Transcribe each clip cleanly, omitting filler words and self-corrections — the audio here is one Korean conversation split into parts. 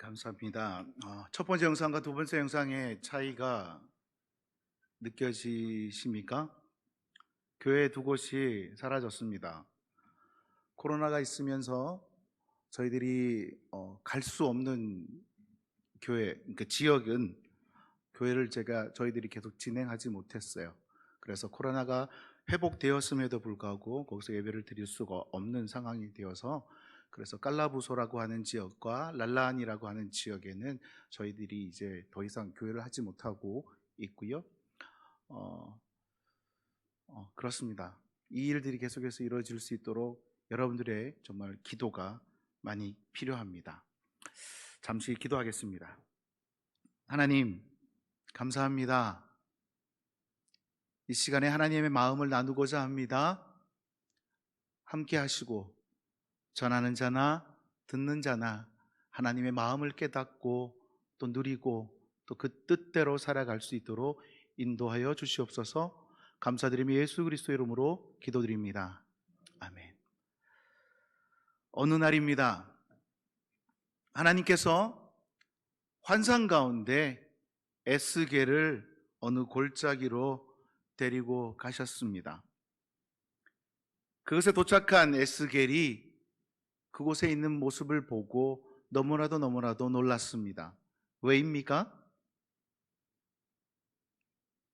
감사합니다. 첫 번째 영상과 두 번째 영상의 차이가 느껴지십니까? 교회 두 곳이 사라졌습니다. 코로나가 있으면서 저희들이 갈 수 없는 교회, 그러니까 지역은 교회를 저희들이 계속 진행하지 못했어요. 그래서 코로나가 회복되었음에도 불구하고 거기서 예배를 드릴 수가 없는 상황이 되어서, 그래서 깔라부소라고 하는 지역과 랄라안이라고 하는 지역에는 저희들이 이제 더 이상 교회를 하지 못하고 있고요. 그렇습니다. 이 일들이 계속해서 이루어질 수 있도록 여러분들의 정말 기도가 많이 필요합니다. 잠시 기도하겠습니다. 하나님, 감사합니다. 이 시간에 하나님의 마음을 나누고자 합니다. 함께 하시고 전하는 자나 듣는 자나 하나님의 마음을 깨닫고 또 누리고 또 그 뜻대로 살아갈 수 있도록 인도하여 주시옵소서. 감사드리며 예수 그리스도의 이름으로 기도드립니다. 아멘. 어느 날입니다. 하나님께서 환상 가운데 에스겔을 어느 골짜기로 데리고 가셨습니다. 그것에 도착한 에스겔이 그곳에 있는 모습을 보고 너무나도 놀랐습니다. 왜입니까?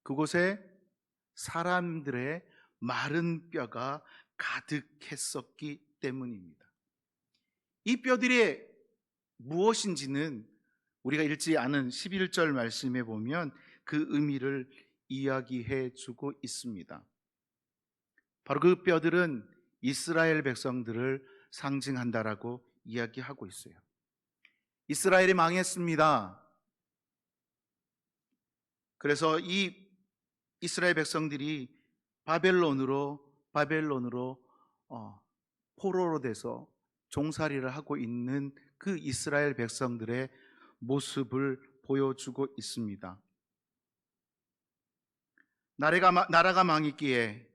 그곳에 사람들의 마른 뼈가 가득했었기 때문입니다. 이 뼈들이 무엇인지는 우리가 읽지 않은 11절 말씀에 보면 그 의미를 이야기해 주고 있습니다. 바로 그 뼈들은 이스라엘 백성들을 상징한다라고 이야기하고 있어요. 이스라엘이 망했습니다. 그래서 이 이스라엘 백성들이 바벨론으로 포로로 돼서 종살이를 하고 있는 그 이스라엘 백성들의 모습을 보여주고 있습니다. 나라가 망했기에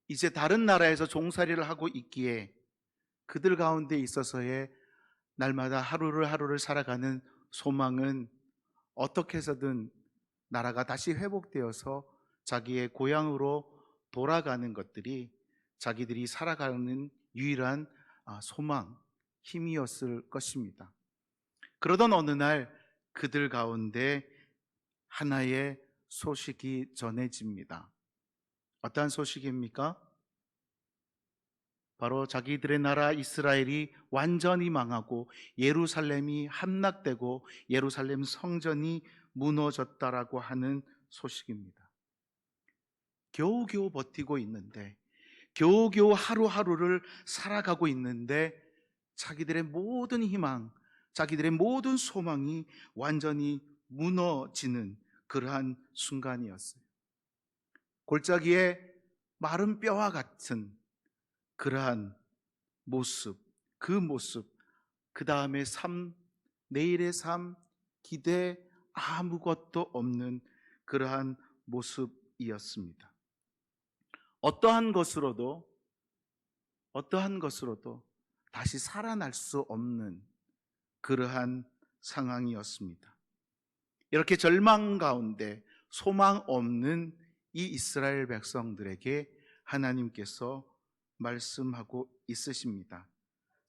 이제 다른 나라에서 종살이를 하고 있기에 그들 가운데 있어서의 날마다 하루를 살아가는 소망은 어떻게 해서든 나라가 다시 회복되어서 자기의 고향으로 돌아가는 것들이 자기들이 살아가는 유일한 소망, 힘이었을 것입니다. 그러던 어느 날 그들 가운데 하나의 소식이 전해집니다. 어떠한 소식입니까? 바로 자기들의 나라 이스라엘이 완전히 망하고 예루살렘이 함락되고 예루살렘 성전이 무너졌다라고 하는 소식입니다. 겨우겨우 버티고 있는데, 겨우겨우 하루하루를 살아가고 있는데 자기들의 모든 희망, 자기들의 모든 소망이 완전히 무너지는 그러한 순간이었어요. 골짜기에 마른 뼈와 같은 그러한 모습, 그 다음에 삶, 내일의 삶, 기대 아무것도 없는 그러한 모습이었습니다. 어떠한 것으로도 다시 살아날 수 없는 그러한 상황이었습니다. 이렇게 절망 가운데 소망 없는 이 이스라엘 백성들에게 하나님께서 말씀하고 있으십니다.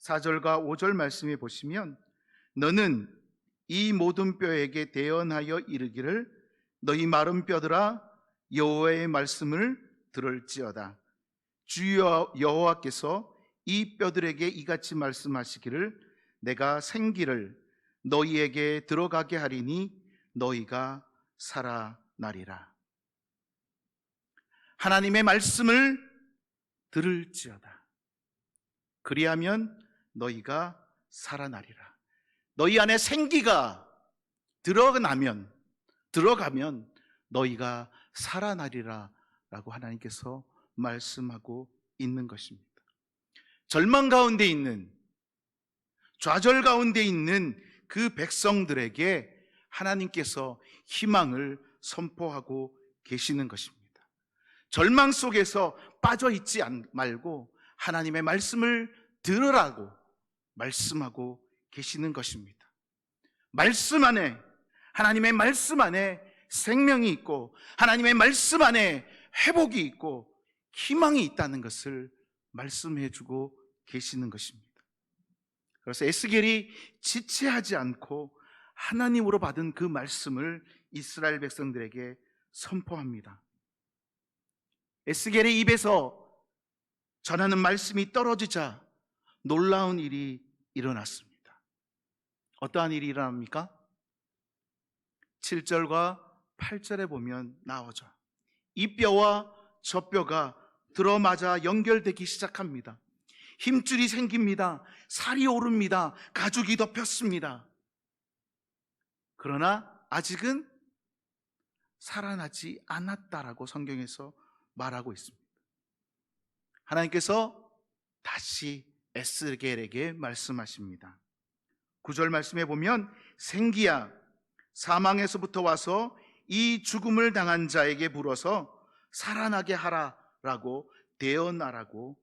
4절과 5절 말씀에 보시면 너는 이 모든 뼈에게 대언하여 이르기를 너희 마른 뼈들아 여호와의 말씀을 들을지어다. 주 여호와께서 이 뼈들에게 이같이 말씀하시기를 내가 생기를 너희에게 들어가게 하리니 너희가 살아나리라. 하나님의 말씀을 들을지어다. 그리하면 너희가 살아나리라. 너희 안에 생기가 들어가면 너희가 살아나리라 라고 하나님께서 말씀하고 있는 것입니다. 절망 가운데 있는, 좌절 가운데 있는 그 백성들에게 하나님께서 희망을 선포하고 계시는 것입니다. 절망 속에서 빠져 있지 말고 하나님의 말씀을 들으라고 말씀하고 계시는 것입니다. 말씀 안에, 하나님의 말씀 안에 생명이 있고 하나님의 말씀 안에 회복이 있고 희망이 있다는 것을 말씀해 주고 계시는 것입니다. 그래서 에스겔이 지체하지 않고 하나님으로 받은 그 말씀을 이스라엘 백성들에게 선포합니다. 에스겔의 입에서 전하는 말씀이 떨어지자 놀라운 일이 일어났습니다. 어떠한 일이 일어납니까? 7절과 8절에 보면 나오죠. 이 뼈와 저 뼈가 들어맞아 연결되기 시작합니다. 힘줄이 생깁니다. 살이 오릅니다. 가죽이 덮였습니다. 그러나 아직은 살아나지 않았다라고 성경에서 말하고 있습니다. 하나님께서 다시 에스겔에게 말씀하십니다. 9절 말씀에 보면 생기야 사망에서부터 와서 이 죽음을 당한 자에게 물어서 살아나게 하라라고 대언하라고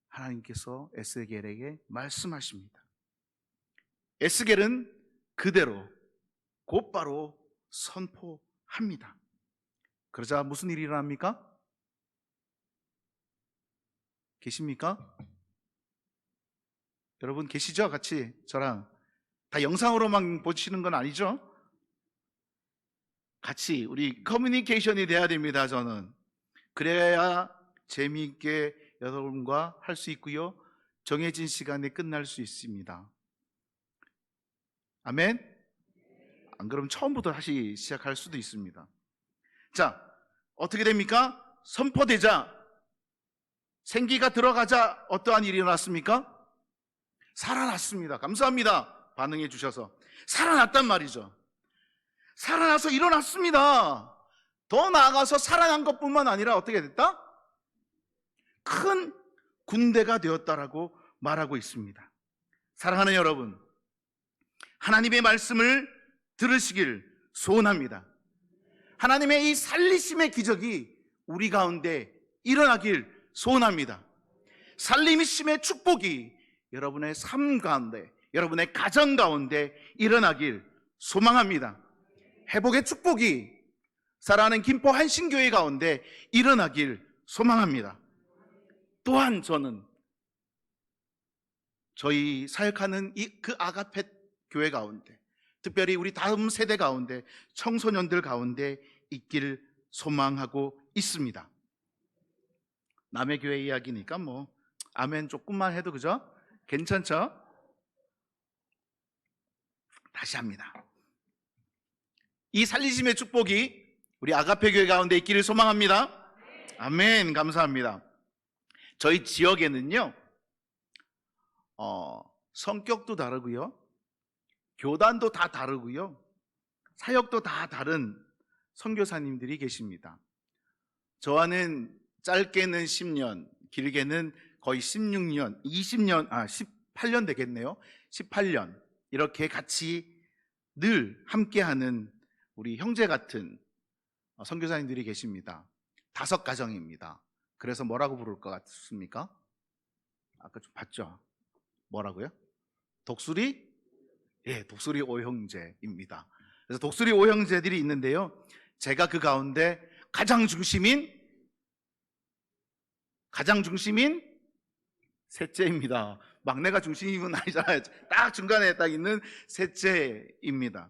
하나님께서 에스겔에게 말씀하십니다. 에스겔은 그대로 곧바로 선포합니다. 그러자 무슨 일이 일어납니까? 계십니까? 여러분 계시죠? 같이 저랑. 다 영상으로만 보시는 건 아니죠? 같이 우리 커뮤니케이션이 돼야 됩니다. 저는 그래야 재미있게 여러분과 할 수 있고요, 정해진 시간에 끝날 수 있습니다. 아멘? 안 그러면 처음부터 다시 시작할 수도 있습니다. 자, 어떻게 됩니까? 선포되자, 생기가 들어가자 어떠한 일이 일어났습니까? 살아났습니다. 감사합니다. 반응해 주셔서. 살아났단 말이죠. 살아나서 일어났습니다. 더 나아가서 살아난 것뿐만 아니라 어떻게 됐다? 큰 군대가 되었다라고 말하고 있습니다. 사랑하는 여러분, 하나님의 말씀을 들으시길 소원합니다. 하나님의 이 살리심의 기적이 우리 가운데 일어나길 소원합니다. 살리심의 축복이 여러분의 삶 가운데, 여러분의 가정 가운데 일어나길 소망합니다. 회복의 축복이 사랑하는 김포 한신교회 가운데 일어나길 소망합니다. 또한 저는 저희 사역하는 그 아가페 교회 가운데, 특별히 우리 다음 세대 가운데, 청소년들 가운데 있기를 소망하고 있습니다. 남의 교회 이야기니까 뭐 아멘 조금만 해도 그죠? 괜찮죠? 다시 합니다. 이 살리심의 축복이 우리 아가페 교회 가운데 있기를 소망합니다. 아멘. 감사합니다. 저희 지역에는요, 성격도 다르고요, 교단도 다 다르고요, 사역도 다 다른 선교사님들이 계십니다. 저와는 짧게는 10년, 길게는 거의 16년, 20년, 18년 되겠네요. 18년 이렇게 같이 늘 함께하는 우리 형제 같은 선교사님들이 계십니다. 5가정입니다. 그래서 뭐라고 부를 것 같습니까? 아까 좀 봤죠? 뭐라고요? 독수리? 예, 독수리 5형제입니다. 그래서 독수리 5형제들이 있는데요, 제가 그 가운데 가장 중심인 셋째입니다. 막내가 중심은 아니잖아요. 딱 중간에 딱 있는 셋째입니다.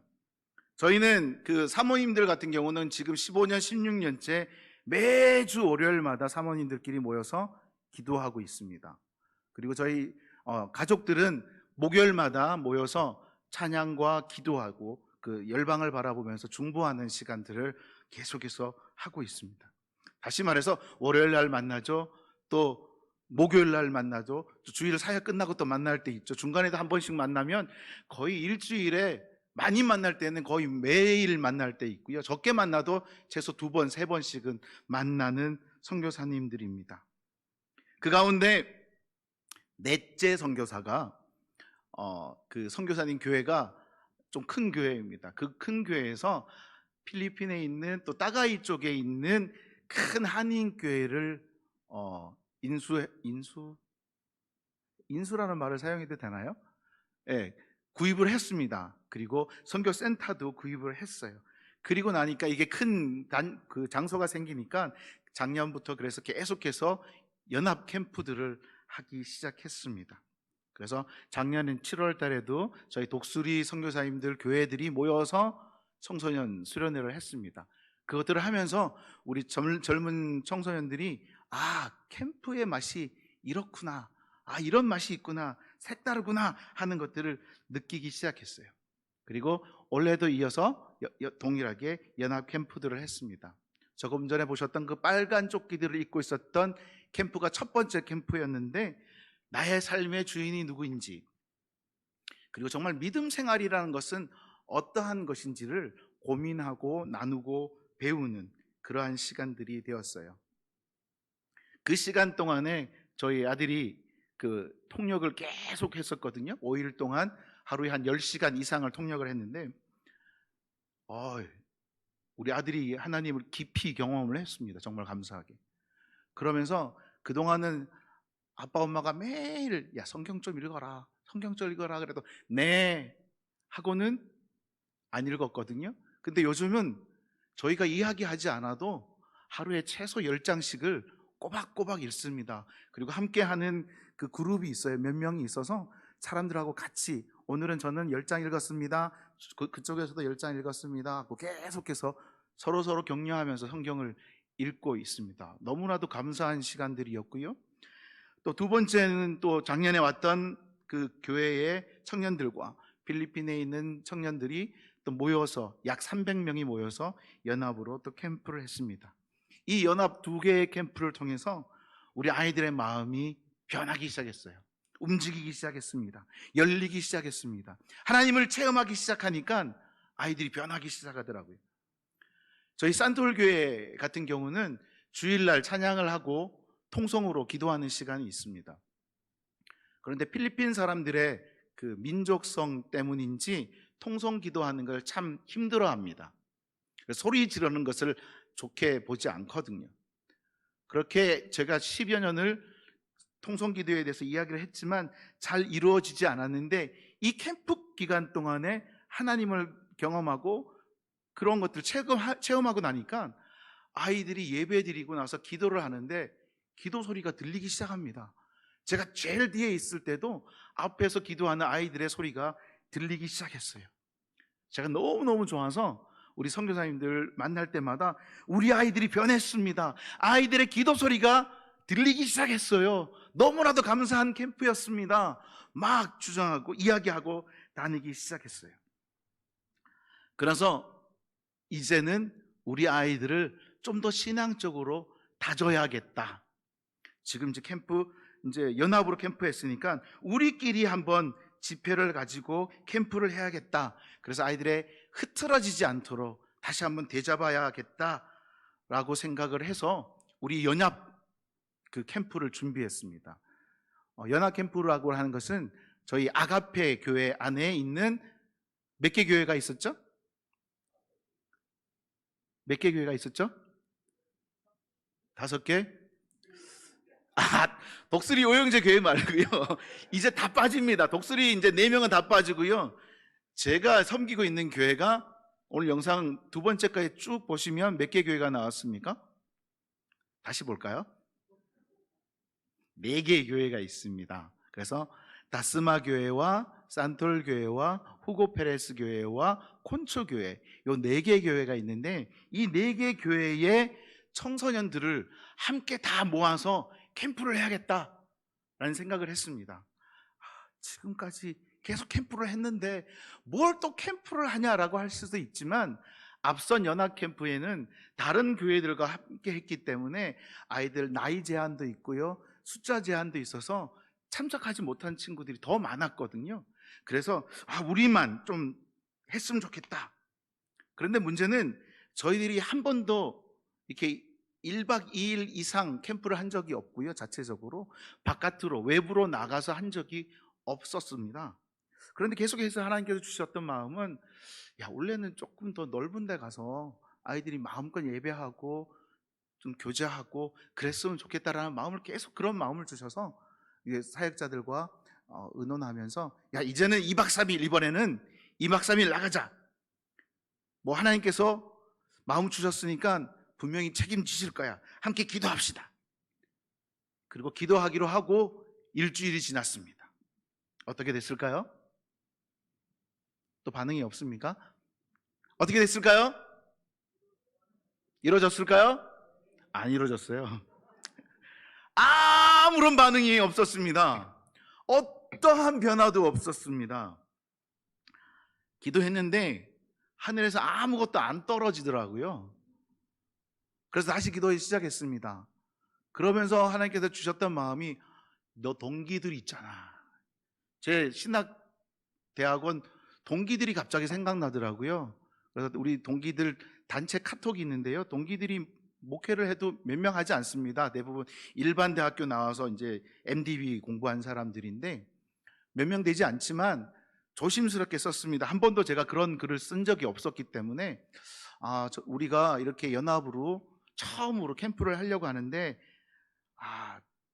저희는 그 사모님들 같은 경우는 지금 15년, 16년째 매주 월요일마다 사모님들끼리 모여서 기도하고 있습니다. 그리고 저희 가족들은 목요일마다 모여서 찬양과 기도하고 그 열방을 바라보면서 중보하는 시간들을 계속해서 하고 있습니다. 다시 말해서 월요일 날 만나죠, 또 목요일 날 만나죠, 또 주일 사역 끝나고 또 만날 때 있죠. 중간에도 한 번씩 만나면 거의 일주일에, 많이 만날 때는 거의 매일 만날 때 있고요, 적게 만나도 최소 2번, 3번씩은 만나는 선교사님들입니다. 그 가운데 넷째 선교사가 그 선교사님 교회가 좀 큰 교회입니다. 그 큰 교회에서 필리핀에 있는 또 따가이 쪽에 있는 큰 한인 교회를 인수라는 말을 사용해도 되나요? 예, 구입을 했습니다. 그리고 선교센터도 구입을 했어요. 그리고 나니까 이게 큰 그 장소가 생기니까 작년부터 그래서 계속해서 연합 캠프들을 하기 시작했습니다. 그래서 작년엔 7월 달에도 저희 독수리 선교사님들 교회들이 모여서 청소년 수련회를 했습니다. 그것들을 하면서 우리 젊은 청소년들이 캠프의 맛이 이렇구나, 이런 맛이 있구나, 색다르구나 하는 것들을 느끼기 시작했어요. 그리고 올해도 이어서 동일하게 연합 캠프들을 했습니다. 조금 전에 보셨던 그 빨간 조끼들을 입고 있었던 캠프가 첫 번째 캠프였는데, 나의 삶의 주인이 누구인지, 그리고 정말 믿음 생활이라는 것은 어떠한 것인지를 고민하고 나누고 배우는 그러한 시간들이 되었어요. 그 시간 동안에 저희 아들이 그 통역을 계속 했었거든요. 5일 동안 하루에 한 10시간 이상을 통역을 했는데, 우리 아들이 하나님을 깊이 경험을 했습니다. 정말 감사하게. 그러면서 그동안은 아빠 엄마가 매일 성경 좀 읽어라, 성경 좀 읽어라 그래도 네 하고는 안 읽었거든요. 근데 요즘은 저희가 이야기하지 않아도 하루에 최소 10장씩을 꼬박꼬박 읽습니다. 그리고 함께하는 그 그룹이 있어요. 몇 명이 있어서 사람들하고 같이 오늘은 저는 10장 읽었습니다, 그쪽에서도 10장 읽었습니다 하고 계속해서 서로 격려하면서 성경을 읽고 있습니다. 너무나도 감사한 시간들이었고요. 또 두 번째는 또 작년에 왔던 그 교회의 청년들과 필리핀에 있는 청년들이 또 모여서 약 300명이 모여서 연합으로 또 캠프를 했습니다. 이 연합 두 개의 캠프를 통해서 우리 아이들의 마음이 변하기 시작했어요. 움직이기 시작했습니다. 열리기 시작했습니다. 하나님을 체험하기 시작하니까 아이들이 변하기 시작하더라고요. 저희 산톨교회 같은 경우는 주일날 찬양을 하고 통성으로 기도하는 시간이 있습니다. 그런데 필리핀 사람들의 그 민족성 때문인지 통성 기도하는 걸 참 힘들어합니다. 소리 지르는 것을 좋게 보지 않거든요. 그렇게 제가 10여 년을 통성 기도에 대해서 이야기를 했지만 잘 이루어지지 않았는데, 이 캠프 기간 동안에 하나님을 경험하고 그런 것들 체험하고 나니까 아이들이 예배 드리고 나서 기도를 하는데 기도 소리가 들리기 시작합니다. 제가 제일 뒤에 있을 때도 앞에서 기도하는 아이들의 소리가 들리기 시작했어요. 제가 너무너무 좋아서 우리 선교사님들 만날 때마다 우리 아이들이 변했습니다, 아이들의 기도 소리가 들리기 시작했어요, 너무나도 감사한 캠프였습니다, 막 주장하고 이야기하고 다니기 시작했어요. 그래서 이제는 우리 아이들을 좀 더 신앙적으로 다져야겠다. 지금 이제 연합으로 캠프했으니까 우리끼리 한번 집회를 가지고 캠프를 해야겠다. 그래서 아이들의 흐트러지지 않도록 다시 한번 되잡아야겠다라고 생각을 해서 우리 연합 그 캠프를 준비했습니다. 연합 캠프라고 하는 것은 저희 아가페 교회 안에 있는 몇 개 교회가 있었죠? 몇 개 교회가 있었죠? 5개? 독수리 오영재 교회 말고요. 이제 다 빠집니다. 독수리 이제 4명은 다 빠지고요. 제가 섬기고 있는 교회가 오늘 영상 두 번째까지 쭉 보시면 몇 개 교회가 나왔습니까? 다시 볼까요? 4개 교회가 있습니다. 그래서 다스마 교회와 산톨 교회와 후고 페레스 교회와 콘초 교회, 요 4개 교회가 있는데 이 4개 교회의 청소년들을 함께 다 모아서 캠프를 해야겠다라는 생각을 했습니다. 지금까지 계속 캠프를 했는데 뭘 또 캠프를 하냐라고 할 수도 있지만, 앞선 연합 캠프에는 다른 교회들과 함께 했기 때문에 아이들 나이 제한도 있고요, 숫자 제한도 있어서 참석하지 못한 친구들이 더 많았거든요. 그래서 우리만 좀 했으면 좋겠다. 그런데 문제는 저희들이 한 번도 이렇게 1박 2일 이상 캠프를 한 적이 없고요, 자체적으로 바깥으로 외부로 나가서 한 적이 없었습니다. 그런데 계속해서 하나님께서 주셨던 마음은 원래는 조금 더 넓은 데 가서 아이들이 마음껏 예배하고 좀 교제하고 그랬으면 좋겠다라는 마음을 계속, 그런 마음을 주셔서 사역자들과 의논하면서 야, 이제는 2박 3일, 이번에는 2박 3일 나가자. 뭐 하나님께서 마음 주셨으니까 분명히 책임지실 거야. 함께 기도합시다. 그리고 기도하기로 하고 일주일이 지났습니다. 어떻게 됐을까요? 또 반응이 없습니까? 어떻게 됐을까요? 이루어졌을까요? 안 이루어졌어요. 아무런 반응이 없었습니다. 어떠한 변화도 없었습니다. 기도했는데 하늘에서 아무것도 안 떨어지더라고요. 그래서 다시 기도 시작했습니다. 그러면서 하나님께서 주셨던 마음이 너 동기들 있잖아. 제 신학대학원 동기들이 갑자기 생각나더라고요. 그래서 우리 동기들 단체 카톡이 있는데요. 동기들이 목회를 해도 몇 명 하지 않습니다. 대부분 일반 대학교 나와서 이제 MDB 공부한 사람들인데 몇 명 되지 않지만 조심스럽게 썼습니다. 한 번도 제가 그런 글을 쓴 적이 없었기 때문에 우리가 이렇게 연합으로 처음으로 캠프를 하려고 하는데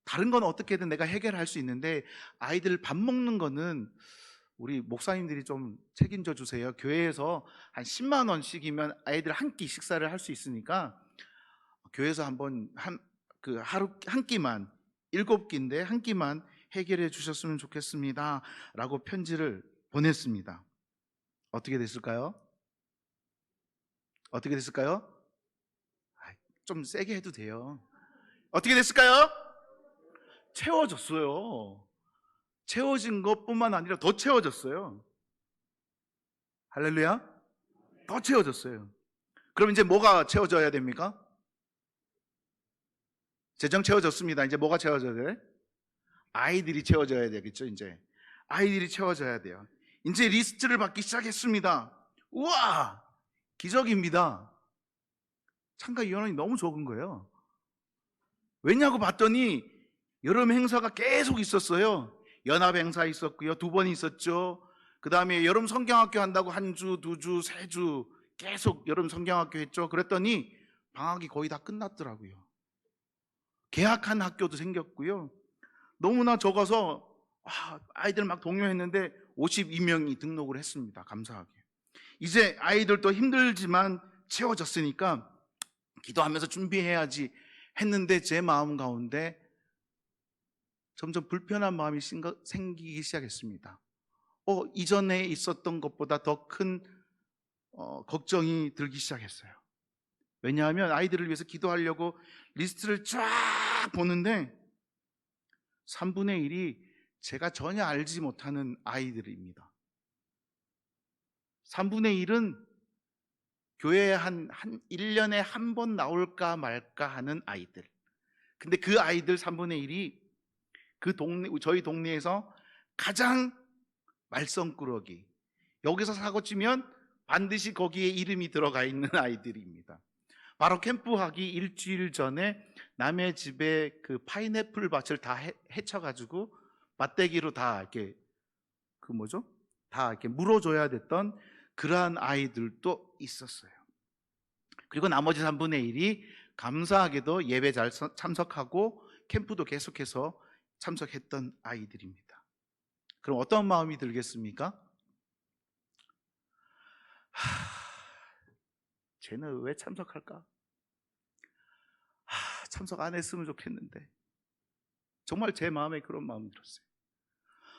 다른 건 어떻게든 내가 해결할 수 있는데 아이들 밥 먹는 거는 우리 목사님들이 좀 책임져 주세요. 교회에서 한 10만 원씩이면 아이들 한 끼 식사를 할 수 있으니까 교회에서 한번 하루 한 끼만 7끼인데 한 끼만 해결해 주셨으면 좋겠습니다. 라고 편지를 보냈습니다. 어떻게 됐을까요? 어떻게 됐을까요? 좀 세게 해도 돼요. 어떻게 됐을까요? 채워졌어요. 채워진 것뿐만 아니라 더 채워졌어요. 할렐루야. 더 채워졌어요. 그럼 이제 뭐가 채워져야 됩니까? 재정 채워졌습니다. 이제 뭐가 채워져야 돼? 아이들이 채워져야 되겠죠. 이제 아이들이 채워져야 돼요. 이제 리스트를 받기 시작했습니다. 우와, 기적입니다. 참가 인원이 너무 적은 거예요. 왜냐고 봤더니 여름 행사가 계속 있었어요. 연합 행사 있었고요. 2번 있었죠. 그 다음에 여름 성경학교 한다고 1주, 2주, 3주 계속 여름 성경학교 했죠. 그랬더니 방학이 거의 다 끝났더라고요. 개학한 학교도 생겼고요. 너무나 적어서 아이들 막 동요했는데 52명이 등록을 했습니다. 감사하게. 이제 아이들도 힘들지만 채워졌으니까 기도하면서 준비해야지 했는데 제 마음 가운데 점점 불편한 마음이 생기기 시작했습니다. 이전에 있었던 것보다 더 큰 걱정이 들기 시작했어요. 왜냐하면 아이들을 위해서 기도하려고 리스트를 쫙 보는데 3분의 1이 제가 전혀 알지 못하는 아이들입니다. 3분의 1은 교회에 한 1년에 한 번 나올까 말까 하는 아이들. 근데 그 아이들 3분의 1이 저희 동네에서 가장 말썽꾸러기, 여기서 사고 치면 반드시 거기에 이름이 들어가 있는 아이들입니다. 바로 캠프하기 일주일 전에 남의 집에 그 파인애플 밭을 다 헤쳐가지고 밭대기로 다 이렇게 다 이렇게 물어줘야 됐던 그러한 아이들도 있었어요. 그리고 나머지 3분의 1이 감사하게도 예배 잘 참석하고 캠프도 계속해서 참석했던 아이들입니다. 그럼 어떤 마음이 들겠습니까? 쟤는 왜 참석할까? 참석 안 했으면 좋겠는데. 정말 제 마음에 그런 마음이 들었어요.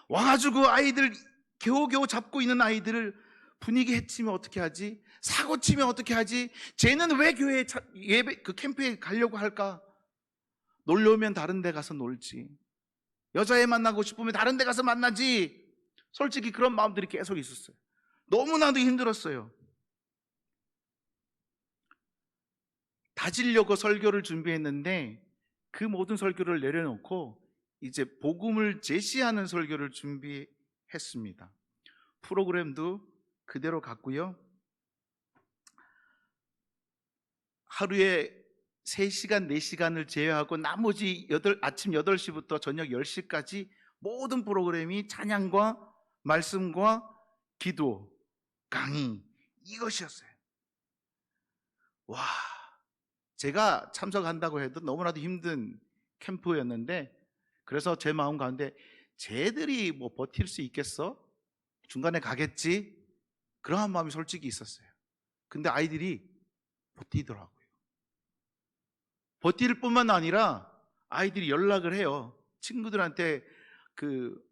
와가지고 아이들 겨우겨우 잡고 있는 아이들을 분위기 해치면 어떻게 하지? 사고 치면 어떻게 하지? 쟤는 왜 교회에 예배 그 캠프에 가려고 할까? 놀려면 다른 데 가서 놀지. 여자애 만나고 싶으면 다른 데 가서 만나지. 솔직히 그런 마음들이 계속 있었어요. 너무나도 힘들었어요. 다지려고 설교를 준비했는데 그 모든 설교를 내려놓고 이제 복음을 제시하는 설교를 준비했습니다. 프로그램도 그대로 갔고요. 하루에 3시간, 4시간을 제외하고 나머지 아침 8시부터 저녁 10시까지 모든 프로그램이 찬양과 말씀과 기도, 강의 이것이었어요. 와, 제가 참석한다고 해도 너무나도 힘든 캠프였는데 그래서 제 마음 가운데 쟤들이 뭐 버틸 수 있겠어? 중간에 가겠지? 그러한 마음이 솔직히 있었어요. 근데 아이들이 버티더라고요. 버틸 뿐만 아니라 아이들이 연락을 해요. 친구들한테 그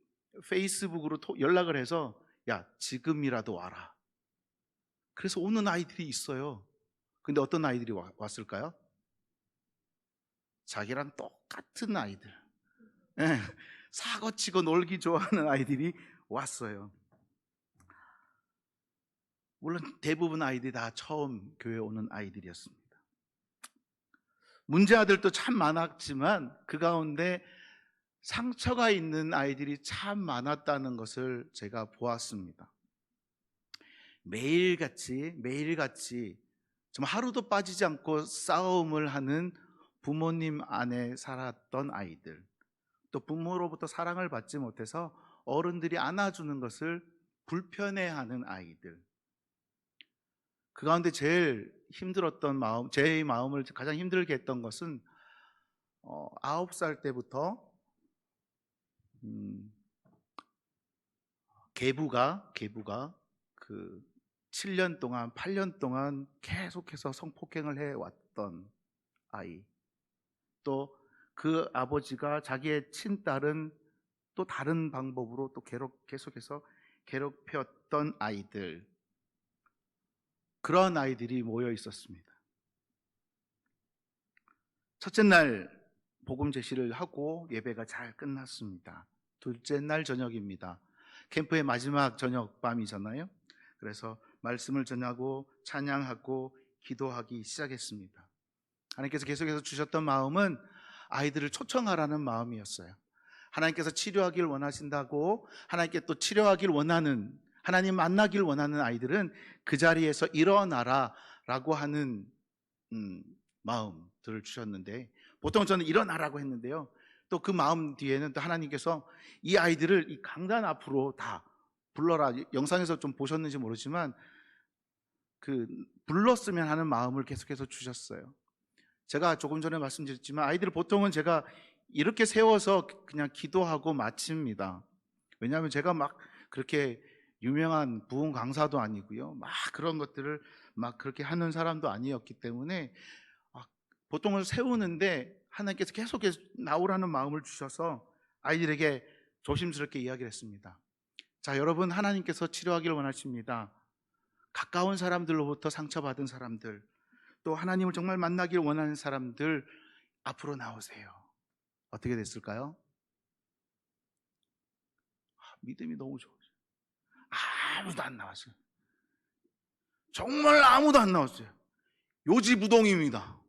페이스북으로 연락을 해서 야, 지금이라도 와라. 그래서 오는 아이들이 있어요. 근데 어떤 아이들이 왔을까요? 자기랑 똑같은 아이들. 예, 사고치고 놀기 좋아하는 아이들이 왔어요. 물론 대부분 아이들이 다 처음 교회 오는 아이들이었습니다. 문제 아들도 참 많았지만 그 가운데 상처가 있는 아이들이 참 많았다는 것을 제가 보았습니다. 매일같이 정말 하루도 빠지지 않고 싸움을 하는 부모님 안에 살았던 아이들, 또 부모로부터 사랑을 받지 못해서 어른들이 안아주는 것을 불편해하는 아이들, 그 가운데 제일 힘들었던 마음, 제 마음을 가장 힘들게 했던 것은 9살 때부터 계부가 그 7년 동안 8년 동안 계속해서 성폭행을 해왔던 아이, 또 그 아버지가 자기의 친딸은 또 다른 방법으로 또 계속해서 괴롭혔던 아이들, 그런 아이들이 모여 있었습니다. 첫째 날 복음 제시를 하고 예배가 잘 끝났습니다. 둘째 날 저녁입니다. 캠프의 마지막 저녁 밤이잖아요. 그래서 말씀을 전하고 찬양하고 기도하기 시작했습니다. 하나님께서 계속해서 주셨던 마음은 아이들을 초청하라는 마음이었어요. 하나님께서 치료하길 원하신다고, 하나님께 또 치료하길 원하는, 하나님 만나길 원하는 아이들은 그 자리에서 일어나라 라고 하는 마음들을 주셨는데, 보통 저는 일어나라고 했는데요, 또 그 마음 뒤에는 또 하나님께서 이 아이들을 이 강단 앞으로 다 불러라, 영상에서 좀 보셨는지 모르지만 그 불렀으면 하는 마음을 계속해서 주셨어요. 제가 조금 전에 말씀드렸지만 아이들을 보통은 제가 이렇게 세워서 그냥 기도하고 마칩니다. 왜냐하면 제가 막 그렇게 유명한 부흥 강사도 아니고요, 막 그런 것들을 막 그렇게 하는 사람도 아니었기 때문에 보통은 세우는데 하나님께서 계속해서 나오라는 마음을 주셔서 아이들에게 조심스럽게 이야기를 했습니다. 자, 여러분, 하나님께서 치료하길 원하십니다. 가까운 사람들로부터 상처받은 사람들, 또 하나님을 정말 만나길 원하는 사람들 앞으로 나오세요. 어떻게 됐을까요? 믿음이 너무 좋아요. 아무도 안 나왔어요. 정말 아무도 안 나왔어요. 요지부동입니다.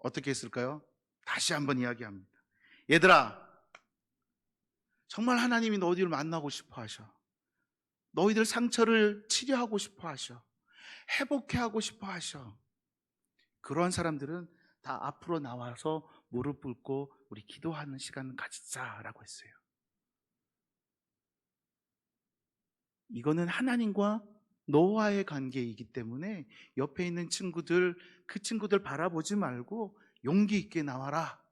어떻게 했을까요? 다시 한번 이야기합니다. 얘들아, 정말 하나님이 너희들을 만나고 싶어 하셔. 너희들 상처를 치료하고 싶어 하셔. 회복해 하고 싶어 하셔. 그러한 사람들은 다 앞으로 나와서 무릎 꿇고 우리 기도하는 시간 가지자라고 했어요. 이거는 하나님과 너와의 관계이기 때문에 옆에 있는 친구들, 그 친구들 바라보지 말고 용기 있게 나와라.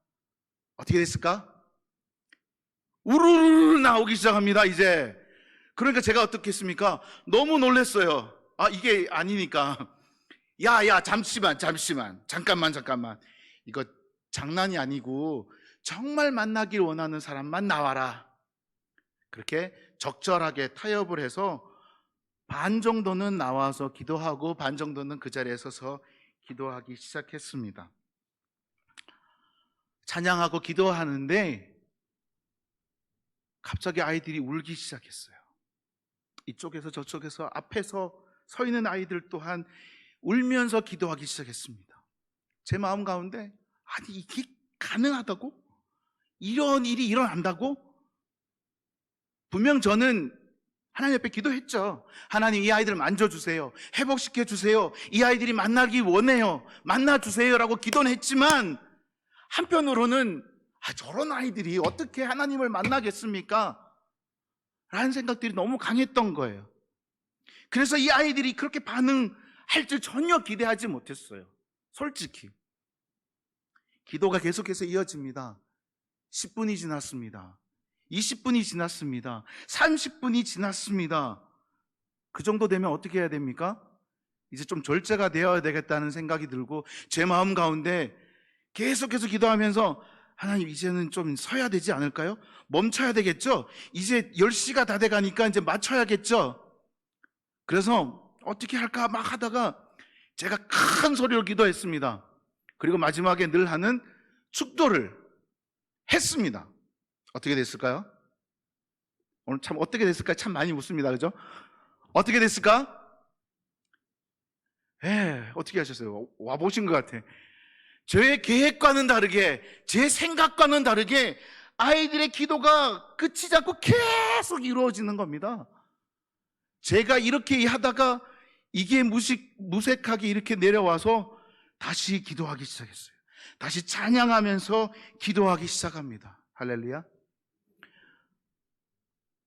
어떻게 됐을까? 우르르 나오기 시작합니다, 이제. 그러니까 제가 어떻게 했습니까? 너무 놀랐어요. 이게 아니니까. 야, 잠시만. 잠깐만. 이거 장난이 아니고 정말 만나길 원하는 사람만 나와라. 그렇게 적절하게 타협을 해서 반 정도는 나와서 기도하고 반 정도는 그 자리에 서서 기도하기 시작했습니다. 찬양하고 기도하는데 갑자기 아이들이 울기 시작했어요. 이쪽에서 저쪽에서 앞에서 서 있는 아이들 또한 울면서 기도하기 시작했습니다. 제 마음 가운데 아니, 이게 가능하다고? 이런 일이 일어난다고? 분명 저는 하나님 앞에 기도했죠. 하나님, 이 아이들 만져주세요. 회복시켜주세요. 이 아이들이 만나기 원해요. 만나주세요라고 기도는 했지만 한편으로는 저런 아이들이 어떻게 하나님을 만나겠습니까? 라는 생각들이 너무 강했던 거예요. 그래서 이 아이들이 그렇게 반응할 줄 전혀 기대하지 못했어요. 솔직히. 기도가 계속해서 이어집니다. 10분이 지났습니다. 20분이 지났습니다. 30분이 지났습니다. 그 정도 되면 어떻게 해야 됩니까? 이제 좀 절제가 되어야 되겠다는 생각이 들고 제 마음 가운데 계속해서 기도하면서 하나님, 이제는 좀 서야 되지 않을까요? 멈춰야 되겠죠? 이제 10시가 다 돼가니까 이제 맞춰야겠죠? 그래서 어떻게 할까 막 하다가 제가 큰 소리로 기도했습니다. 그리고 마지막에 늘 하는 축도를 했습니다. 어떻게 됐을까요? 오늘 참 어떻게 됐을까? 참 많이 묻습니다. 그죠? 어떻게 됐을까? 어떻게 하셨어요? 와보신 것 같아. 저의 계획과는 다르게, 제 생각과는 다르게 아이들의 기도가 끝이지 않고 계속 이루어지는 겁니다. 제가 이렇게 하다가 이게 무색하게 이렇게 내려와서 다시 기도하기 시작했어요. 다시 찬양하면서 기도하기 시작합니다. 할렐루야.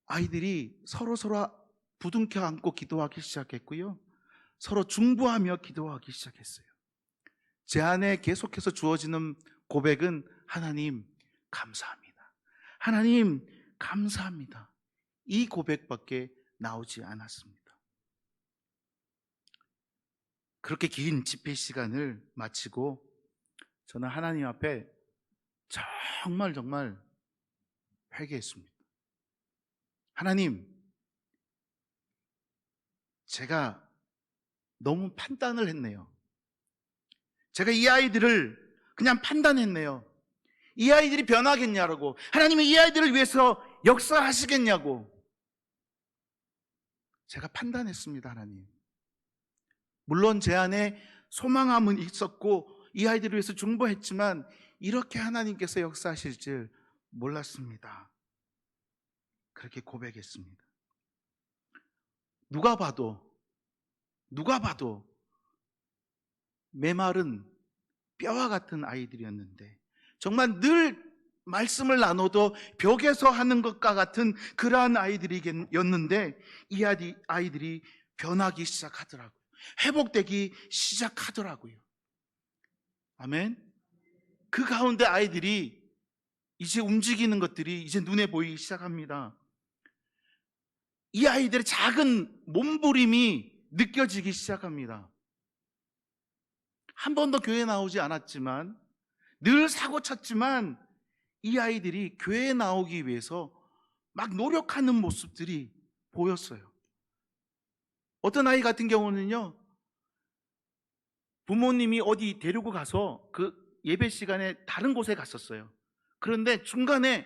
아이들이 서로 부둥켜 안고 기도하기 시작했고요. 서로 중보하며 기도하기 시작했어요. 제 안에 계속해서 주어지는 고백은 하나님 감사합니다. 하나님 감사합니다. 이 고백밖에 나오지 않았습니다. 그렇게 긴 집회 시간을 마치고 저는 하나님 앞에 정말 회개했습니다. 하나님, 제가 너무 판단을 했네요. 제가 이 아이들을 그냥 판단했네요. 이 아이들이 변하겠냐고, 하나님이 이 아이들을 위해서 역사하시겠냐고 제가 판단했습니다. 하나님, 물론 제 안에 소망함은 있었고 이 아이들을 위해서 중보했지만 이렇게 하나님께서 역사하실 줄 몰랐습니다. 그렇게 고백했습니다. 누가 봐도 메마른 뼈와 같은 아이들이었는데, 정말 늘 말씀을 나눠도 벽에서 하는 것과 같은 그러한 아이들이었는데 이 아이들이 변하기 시작하더라고요. 회복되기 시작하더라고요. 아멘. 그 가운데 아이들이 이제 움직이는 것들이 이제 눈에 보이기 시작합니다. 이 아이들의 작은 몸부림이 느껴지기 시작합니다. 한 번도 교회에 나오지 않았지만, 늘 사고 쳤지만 이 아이들이 교회에 나오기 위해서 막 노력하는 모습들이 보였어요. 어떤 아이 같은 경우는요, 부모님이 어디 데리고 가서 그 예배 시간에 다른 곳에 갔었어요. 그런데 중간에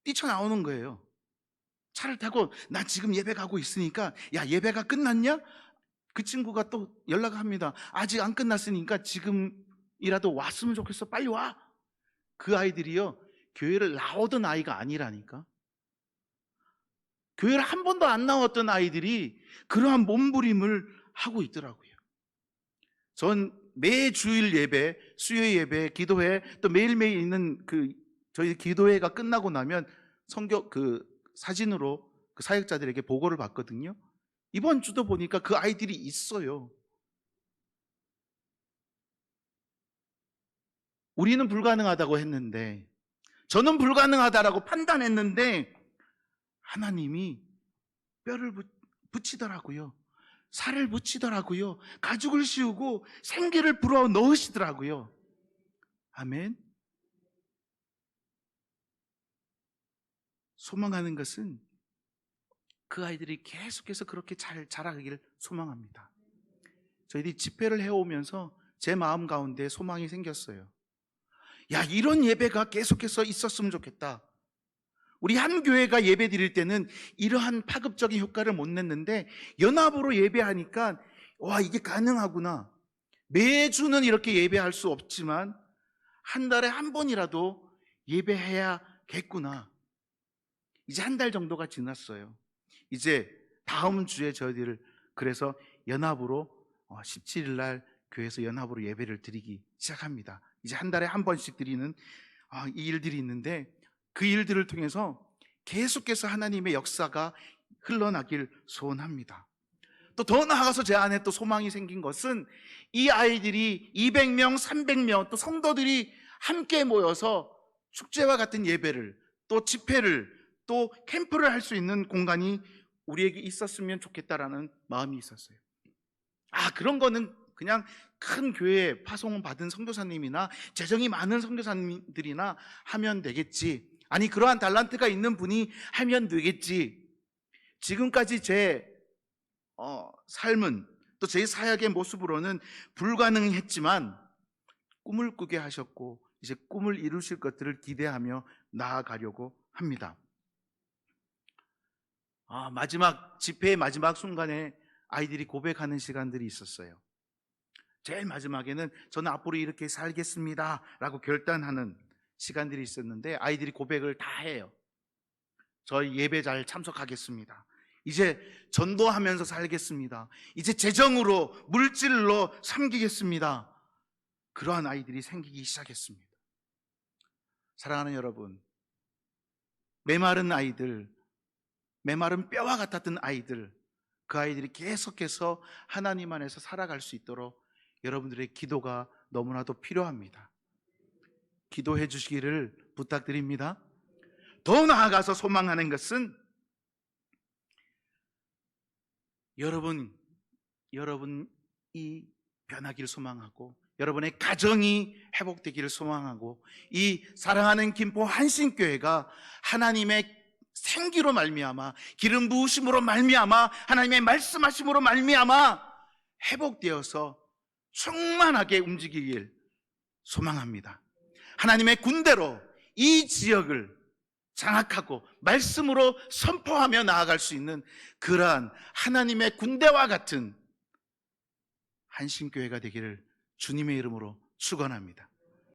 뛰쳐나오는 거예요. 차를 타고, 나 지금 예배 가고 있으니까, 야, 예배가 끝났냐? 그 친구가 또 연락합니다. 아직 안 끝났으니까 지금이라도 왔으면 좋겠어. 빨리 와. 그 아이들이요, 교회를 나오던 아이가 아니라니까. 교회를 한 번도 안 나왔던 아이들이 그러한 몸부림을 하고 있더라고요. 전 매주일 예배, 수요 예배, 기도회, 또 매일매일 있는 저희 기도회가 끝나고 나면 성경 사진으로 그 사역자들에게 보고를 받거든요. 이번 주도 보니까 그 아이들이 있어요. 우리는 불가능하다고 했는데, 저는 불가능하다라고 판단했는데 하나님이 뼈를 붙이더라고요. 살을 붙이더라고요. 가죽을 씌우고 생기를 불어 넣으시더라고요. 아멘. 소망하는 것은 그 아이들이 계속해서 그렇게 잘 자라기를 소망합니다. 저희들이 집회를 해오면서 제 마음 가운데 소망이 생겼어요. 야, 이런 예배가 계속해서 있었으면 좋겠다. 우리 한 교회가 예배 드릴 때는 이러한 파급적인 효과를 못 냈는데 연합으로 예배하니까 와, 이게 가능하구나. 매주는 이렇게 예배할 수 없지만 한 달에 한 번이라도 예배해야겠구나. 이제 한 달 정도가 지났어요. 이제 다음 주에 저희들 그래서 연합으로 17일 날 교회에서 연합으로 예배를 드리기 시작합니다. 이제 한 달에 한 번씩 드리는 이 일들이 있는데, 그 일들을 통해서 계속해서 하나님의 역사가 흘러나길 소원합니다. 또 더 나아가서 제 안에 또 소망이 생긴 것은 이 아이들이 200명, 300명 또 성도들이 함께 모여서 축제와 같은 예배를, 또 집회를, 또 캠프를 할 수 있는 공간이 우리에게 있었으면 좋겠다라는 마음이 있었어요. 그런 거는 그냥 큰 교회 파송 받은 선교사님이나 재정이 많은 선교사님들이나 하면 되겠지. 아니, 그러한 달란트가 있는 분이 하면 되겠지. 지금까지 제 삶은, 또 제 사역의 모습으로는 불가능했지만 꿈을 꾸게 하셨고 이제 꿈을 이루실 것들을 기대하며 나아가려고 합니다. 마지막 집회의 마지막 순간에 아이들이 고백하는 시간들이 있었어요. 제일 마지막에는 저는 앞으로 이렇게 살겠습니다 라고 결단하는 시간들이 있었는데, 아이들이 고백을 다 해요. 저희 예배 잘 참석하겠습니다. 이제 전도하면서 살겠습니다. 이제 재정으로, 물질로 섬기겠습니다. 그러한 아이들이 생기기 시작했습니다. 사랑하는 여러분, 메마른 아이들, 메마른 뼈와 같았던 아이들, 그 아이들이 계속해서 하나님 안에서 살아갈 수 있도록 여러분들의 기도가 너무나도 필요합니다. 기도해 주시기를 부탁드립니다. 더 나아가서 소망하는 것은 여러분이 변하기를 소망하고, 여러분의 가정이 회복되기를 소망하고, 이 사랑하는 김포 한신교회가 하나님의 생기로 말미암아, 기름 부으심으로 말미암아, 하나님의 말씀하심으로 말미암아 회복되어서 충만하게 움직이길 소망합니다. 하나님의 군대로 이 지역을 장악하고 말씀으로 선포하며 나아갈 수 있는 그러한 하나님의 군대와 같은 한신교회가 되기를 주님의 이름으로 축원합니다.